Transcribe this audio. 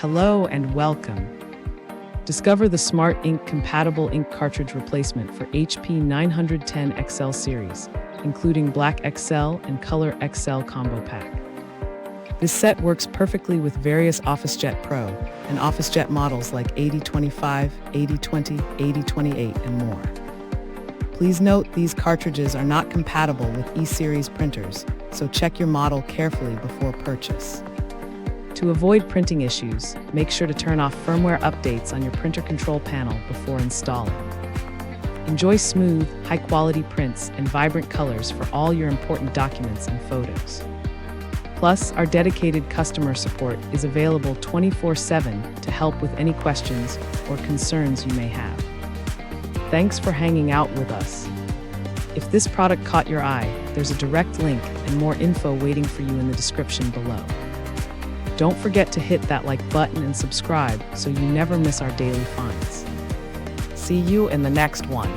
Hello and welcome. Discover the Smart Ink compatible ink cartridge replacement for HP 910 XL series, including Black XL and Color XL combo pack. This set works perfectly with various OfficeJet Pro and OfficeJet models like 8025, 8020, 8028, and more. Please note these cartridges are not compatible with E-Series printers, so check your model carefully before purchase. To avoid printing issues, make sure to turn off firmware updates on your printer control panel before installing. Enjoy smooth, high-quality prints and vibrant colors for all your important documents and photos. Plus, our dedicated customer support is available 24/7 to help with any questions or concerns you may have. Thanks for hanging out with us. If this product caught your eye, there's a direct link and more info waiting for you in the description below. Don't forget to hit that like button and subscribe so you never miss our daily finds. See you in the next one.